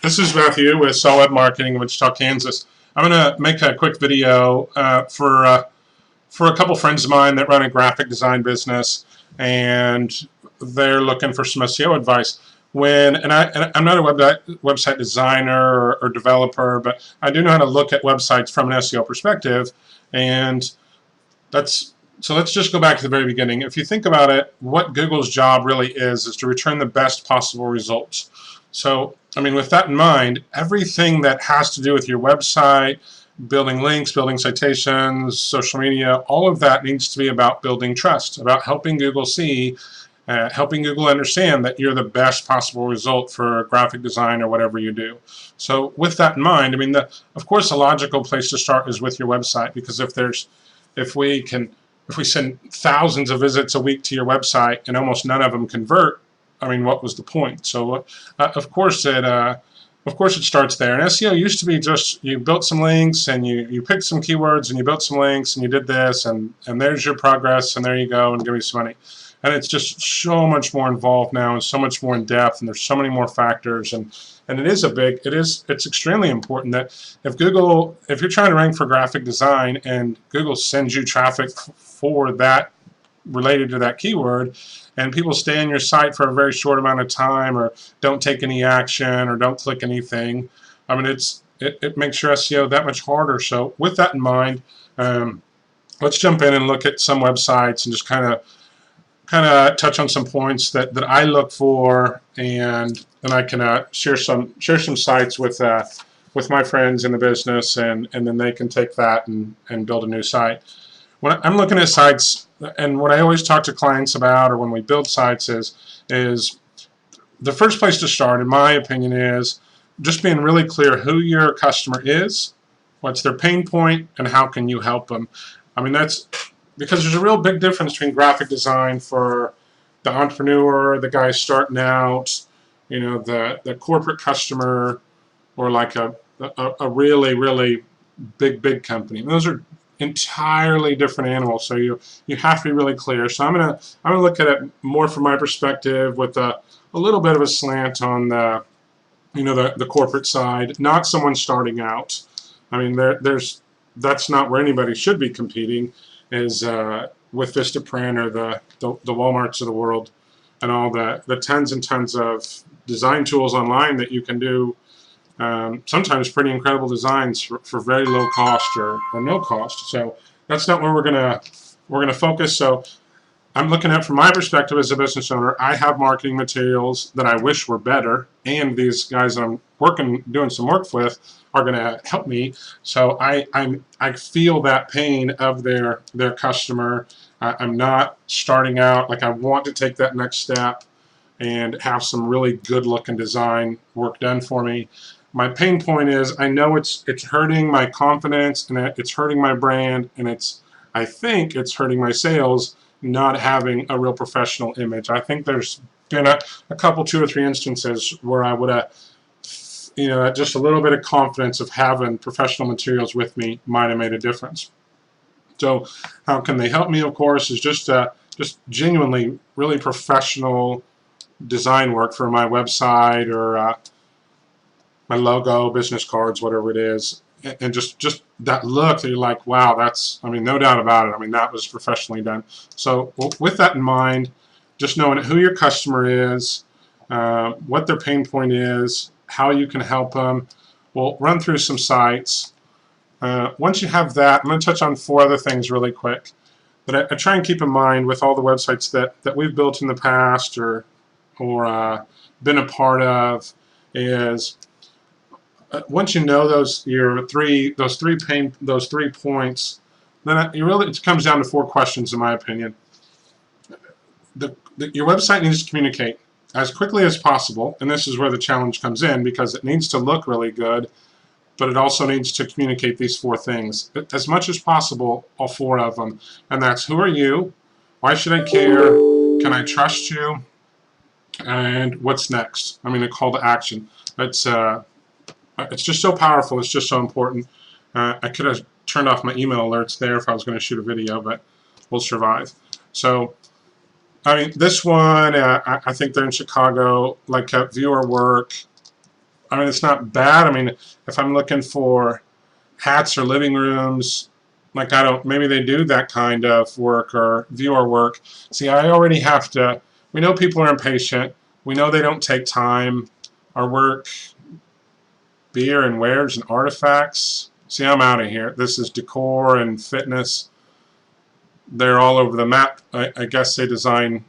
This is Matthew with Solid Marketing in Wichita, Kansas. I'm going to make a quick video for a couple friends of mine that run a graphic design business, and they're looking for some SEO advice. I'm not a website designer or developer, but I do know how to look at websites from an SEO perspective, and so let's just go back to the very beginning. If you think about it, what Google's job really is to return the best possible results. So, I mean, with that in mind, everything that has to do with your website, building links, building citations, social media, all of that needs to be about building trust, about helping Google see, helping Google understand that you're the best possible result for graphic design or whatever you do. So with that in mind, I mean, of course, a logical place to start is with your website, because if we send thousands of visits a week to your website and almost none of them convert, I mean, what was the point? So of course it starts there. And SEO used to be just you built some links and you picked some keywords and you built some links and you did this and there's your progress and there you go and give me some money. And it's just so much more involved now and so much more in depth, and there's so many more factors, and it's extremely important that if you're trying to rank for graphic design and Google sends you traffic for that related to that keyword, and people stay on your site for a very short amount of time or don't take any action or don't click anything, I mean, it makes your SEO that much harder. So with that in mind, let's jump in and look at some websites and just kind of touch on some points that I look for, and then I can share some sites with my friends in the business, and then they can take that and build a new site. When I'm looking at sites, and what I always talk to clients about, or when we build sites, is the first place to start, in my opinion, is just being really clear who your customer is, what's their pain point, and how can you help them. I mean, that's because there's a real big difference between graphic design for the entrepreneur, the guy starting out, you know, the corporate customer, or like a really, really big company. And those are entirely different animals, so you have to be really clear. So I'm gonna look at it more from my perspective, with a little bit of a slant on the the corporate side, not someone starting out. I mean, that's not where anybody should be competing, is with Vistaprint or the Walmarts of the world, and all the tons and tons of design tools online that you can do. Sometimes pretty incredible designs for very low cost or no cost. So that's not where we're gonna focus. So I'm looking at, from my perspective as a business owner, I have marketing materials that I wish were better, and these guys that I'm doing some work with are going to help me. So I feel that pain of their customer. I'm not starting out, like, I want to take that next step and have some really good looking design work done for me. My pain point is, I know it's hurting my confidence, and it's hurting my brand, and I think it's hurting my sales, not having a real professional image. I think there's been a couple, 2 or 3 instances where I would have, just a little bit of confidence of having professional materials with me might have made a difference. So how can they help me? Of course, is just genuinely really professional design work for my website, or my logo, business cards, whatever it is, and just that look that you're like, wow, that's, I mean, no doubt about it. I mean, that was professionally done. So with that in mind, just knowing who your customer is, what their pain point is, how you can help them. We'll run through some sites. Once you have that, I'm going to touch on 4 other things really quick that I try and keep in mind with all the websites that we've built in the past or been a part of. Is once you know those 3 points, then it comes down to 4 questions, in my opinion. Your website needs to communicate as quickly as possible, and this is where the challenge comes in, because it needs to look really good, but it also needs to communicate these 4 things as much as possible, all 4 of them. And that's, who are you? Why should I care? Can I trust you? And what's next? I mean, a call to action. It's just so powerful. It's just so important. I could have turned off my email alerts there if I was going to shoot a video, but we'll survive. So, I mean, this one, I think they're in Chicago, like viewer work. I mean, it's not bad. I mean, if I'm looking for hats or living rooms, like I don't, maybe they do that kind of work or view our work. See, I already have to, we know people are impatient. We know they don't take time. Our work, beer and wares and artifacts. See, I'm out of here. This is decor and fitness. They're all over the map. I guess they design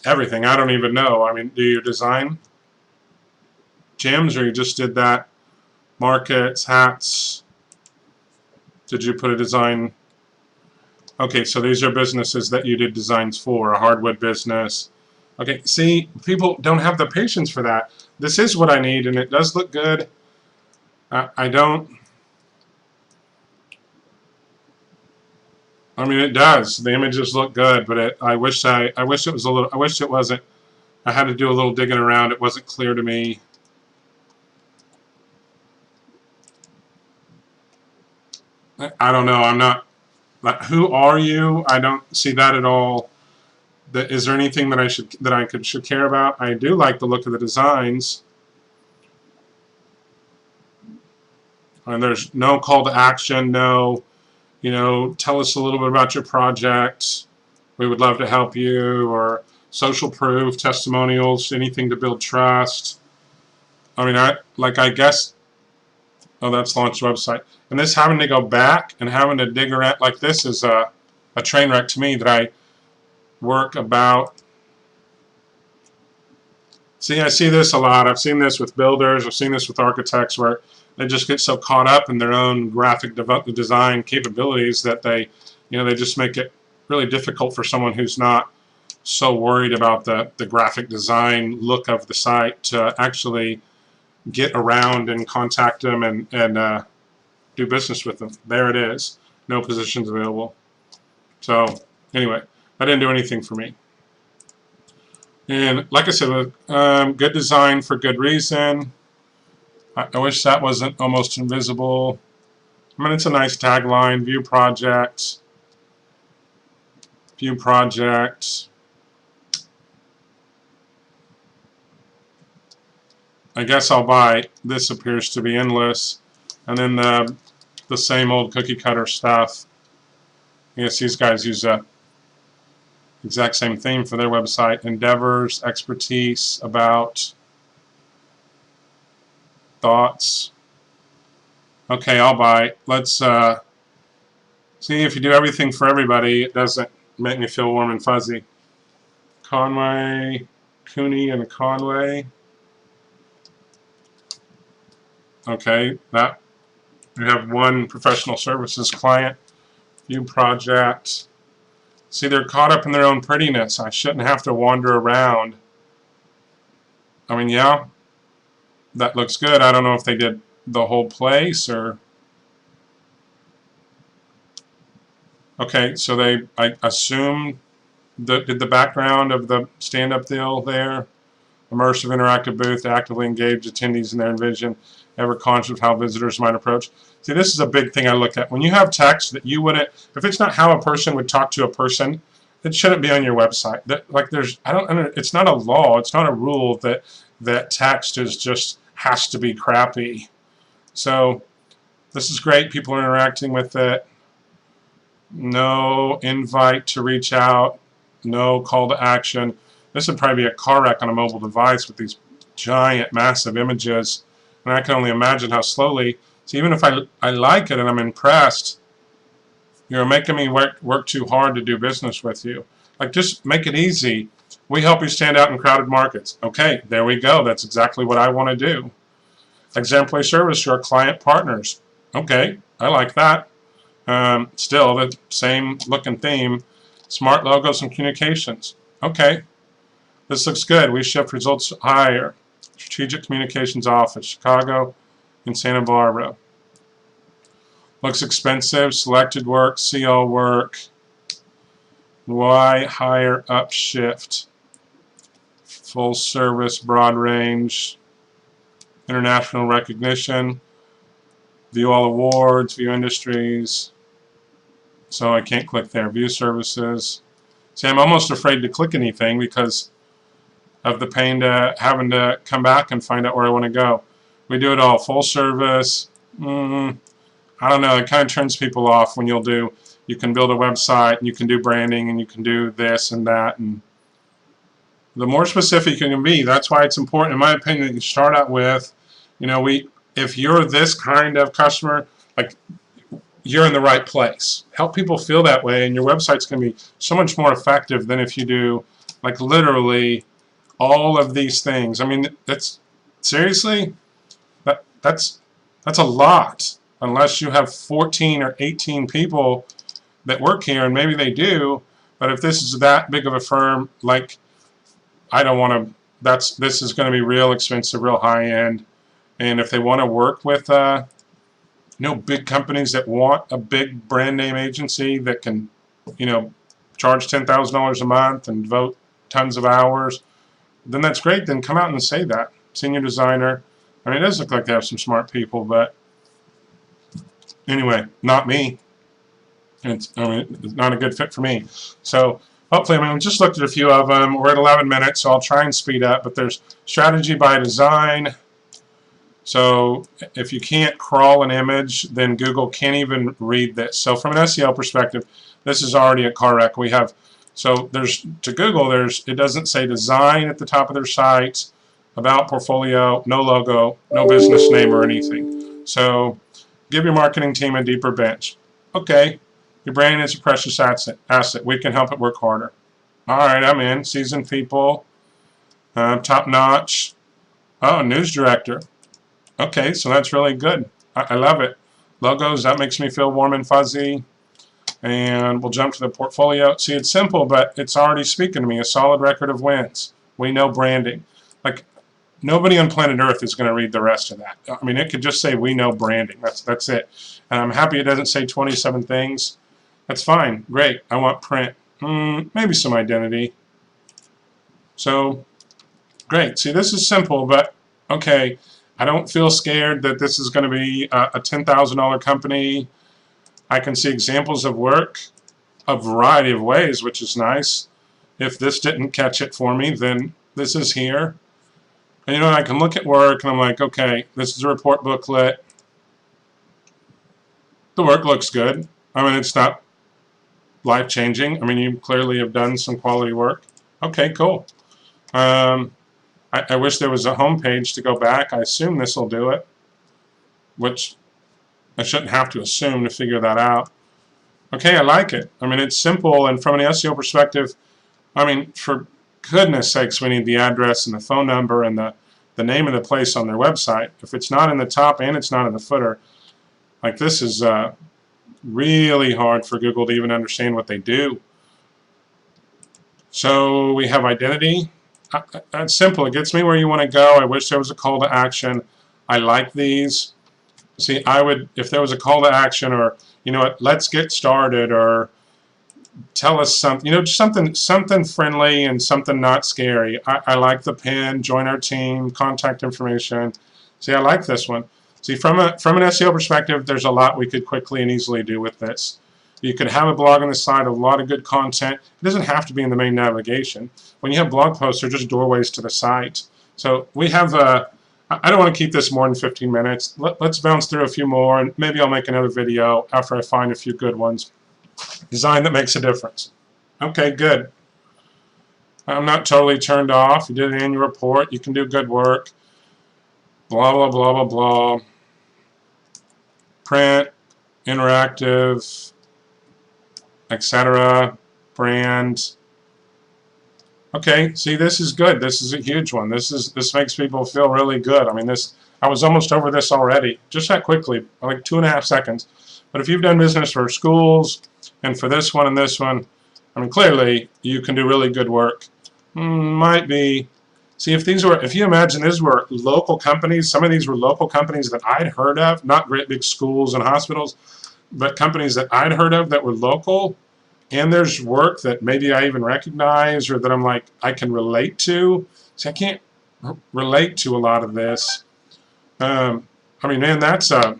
everything. I don't even know. I mean, do you design gyms or you just did that? Markets, hats. Did you put a design? Okay, so these are businesses that you did designs for. A hardwood business. Okay, see, people don't have the patience for that. This is what I need, and it does look good. I don't. I mean, it does. The images look good, but I wish it was a little. I wish it wasn't. I had to do a little digging around. It wasn't clear to me. I don't know. I'm not. Like, who are you? I don't see that at all. Is there anything that I should care about? I do like the look of the designs. And there's no call to action. No, tell us a little bit about your project. We would love to help you. Or social proof, testimonials, anything to build trust. I mean, I guess. Oh, that's launch website. And this having to go back and having to dig around like this is a train wreck to me that I work about. See, I see this a lot. I've seen this with builders. I've seen this with architects where they just get so caught up in their own graphic design capabilities that they just make it really difficult for someone who's not so worried about the graphic design look of the site to actually get around and contact them and do business with them. There it is. No positions available. So anyway, that didn't do anything for me. And like I said, good design for good reason. I wish that wasn't almost invisible. I mean, it's a nice tagline. View project. View project. I guess I'll buy. This appears to be endless. And then the same old cookie cutter stuff. I guess these guys use a exact same theme for their website. Endeavors, expertise, about, thoughts. Okay, I'll buy. Let's see if you do everything for everybody, it doesn't make me feel warm and fuzzy. Conway, Cooney, and Conway. Okay, that we have one professional services client. View project. See, they're caught up in their own prettiness. I shouldn't have to wander around. I mean, yeah, that looks good. I don't know if they did the whole place or... Okay, so I assume, did the background of the stand-up deal there. Immersive interactive booth, actively engage attendees in their vision, ever conscious of how visitors might approach. See, this is a big thing I look at. When you have text that you wouldn't, if it's not how a person would talk to a person, it shouldn't be on your website. It's not a law, it's not a rule that text is just has to be crappy. So this is great. People are interacting with it. No invite to reach out. No call to action. This would probably be a car wreck on a mobile device with these giant, massive images. And I can only imagine how slowly. So even if I like it and I'm impressed, you're making me work too hard to do business with you. Like, just make it easy. We help you stand out in crowded markets. Okay, there we go. That's exactly what I want to do. Exemplary service to our client partners. Okay, I like that. Still, the same look and theme. Smart logos and communications. Okay, this looks good. We ship results higher. Strategic Communications Office, Chicago and Santa Barbara. Looks expensive. Selected work, see all work. Why higher upshift? Full service, broad range. International recognition. View all awards, view industries. So I can't click there. View services. See, I'm almost afraid to click anything because of the pain to having to come back and find out where I want to go. We do it all full service. I don't know, it kind of turns people off when you can build a website and you can do branding and you can do this and that, and the more specific you can be, that's why it's important, in my opinion, that you start out with, if you're this kind of customer, like, you're in the right place. Help people feel that way, and your website's going to be so much more effective than if you do, like, literally all of these things. I mean, seriously, that's a lot, unless you have 14 or 18 people that work here, and maybe they do, but if this is that big of a firm, like, I don't want to, this is going to be real expensive, real high end, and if they want to work with big companies that want a big brand name agency that can charge $10,000 a month and devote tons of hours, then that's great. Then come out and say that. Senior designer. I mean, it does look like they have some smart people, but anyway, not me. It's not a good fit for me. So hopefully, we just looked at a few of them. We're at 11 minutes, so I'll try and speed up. But there's strategy by design. So if you can't crawl an image, then Google can't even read this. So from an SEO perspective, this is already a car wreck. To Google, it doesn't say design at the top of their site, about portfolio, no logo, no business name or anything. So give your marketing team a deeper bench. Okay, your brain is a precious asset. We can help it work harder. All right, I'm in. Seasoned people, top notch. Oh, news director. Okay, so that's really good. I love it. Logos, that makes me feel warm and fuzzy. And we'll jump to the portfolio. See, it's simple, but it's already speaking to me. A solid record of wins. We know branding. Like, nobody on planet Earth is going to read the rest of that. I mean, it could just say, we know branding. That's it. And I'm happy it doesn't say 27 things. That's fine. Great. I want print. Maybe some identity. So, great. See, this is simple, but okay. I don't feel scared that this is going to be a $10,000 company. I can see examples of work a variety of ways, which is nice. If this didn't catch it for me, then this is here. And I can look at work and I'm like, okay, this is a report booklet. The work looks good. I mean, it's not life-changing. I mean, you clearly have done some quality work. Okay, cool. I wish there was a home page to go back. I assume this will do it, which I shouldn't have to assume to figure that out. Okay, I like it. I mean, it's simple, and from an SEO perspective, I mean, for goodness sakes, we need the address and the phone number and the name of the place on their website. If it's not in the top and it's not in the footer, like, this is really hard for Google to even understand what they do. So we have identity. That's simple. It gets me where you want to go. I wish there was a call to action. I like these. See, if there was a call to action, or let's get started, or tell us something, just something friendly and something not scary. I like the pin, join our team, contact information. See, I like this one. See, from an SEO perspective, there's a lot we could quickly and easily do with this. You could have a blog on the side, a lot of good content. It doesn't have to be in the main navigation. When you have blog posts, they're just doorways to the site. So we have I don't want to keep this more than 15 minutes. Let's bounce through a few more, and maybe I'll make another video after I find a few good ones. Design that makes a difference. Okay, good. I'm not totally turned off. You did an annual report. You can do good work. Blah, blah, blah, blah, blah. Print, interactive, etc. Brand. Okay, see, this is good. This is a huge one. This makes people feel really good. I mean, I was almost over this already, just that quickly, like 2.5 seconds. But if you've done business for schools and for this one and this one, I mean, clearly you can do really good work. Might be. See, if you imagine these were local companies, some of these were local companies that I'd heard of, not great big schools and hospitals, but companies that I'd heard of that were local. And there's work that maybe I even recognize, or that I'm like, I can relate to. See, I can't relate to a lot of this. I mean, man, that's a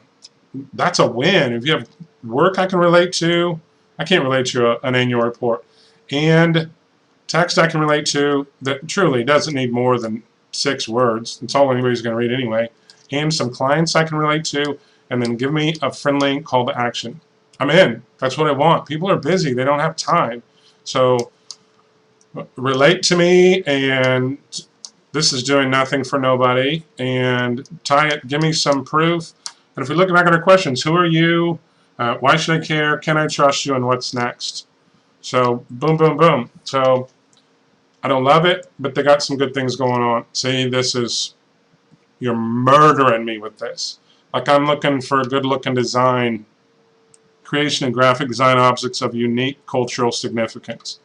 win. If you have work I can relate to, I can't relate to an annual report. And Text I can relate to that truly doesn't need more than 6 words. It's all anybody's going to read anyway. And some clients I can relate to, and then give me a friendly call to action. I'm in. That's what I want. People are busy. They don't have time. So relate to me, and this is doing nothing for nobody. And tie it. Give me some proof. And if we look back at our questions, who are you? Why should I care? Can I trust you? And what's next? So boom, boom, boom. So I don't love it, but they got some good things going on. See, this is, you're murdering me with this. Like, I'm looking for a good-looking design, creation and graphic design objects of unique cultural significance.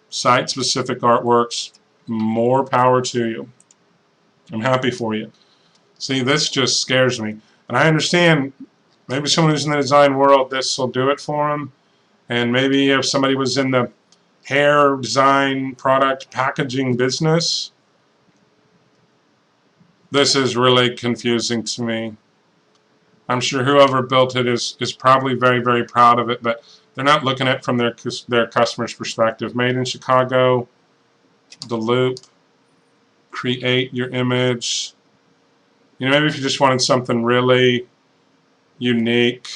Site-specific artworks, more power to you. I'm happy for you. See, this just scares me. And I understand, maybe someone who's in the design world, this will do it for them. And maybe if somebody was in the hair design, product, packaging business, this is really confusing to me. I'm sure whoever built it is probably very, very proud of it, but they're not looking at it from their customer's perspective. Made in Chicago, the loop, create your image. You know, maybe if you just wanted something really unique,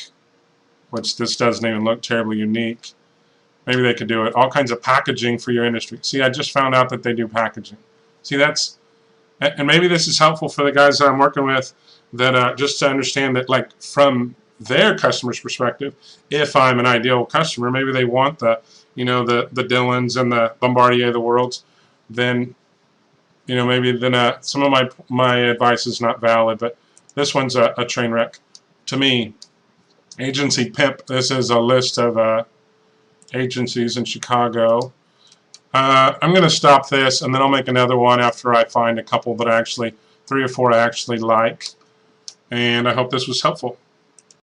which this doesn't even look terribly unique, maybe they could do it. All kinds of packaging for your industry. See, I just found out that they do packaging. See, that's, and maybe this is helpful for the guys that I'm working with, that just to understand that, like, from their customer's perspective, if I'm an ideal customer, maybe they want the, you know, the Dylans and the Bombardier of the worlds, then, you know, maybe then some of my advice is not valid, but this one's a train wreck. To me, Agency Pimp, this is a list of agencies in Chicago. I'm going to stop this, and then I'll make another one after I find a couple that I actually, 3 or 4 I actually like. And I hope this was helpful.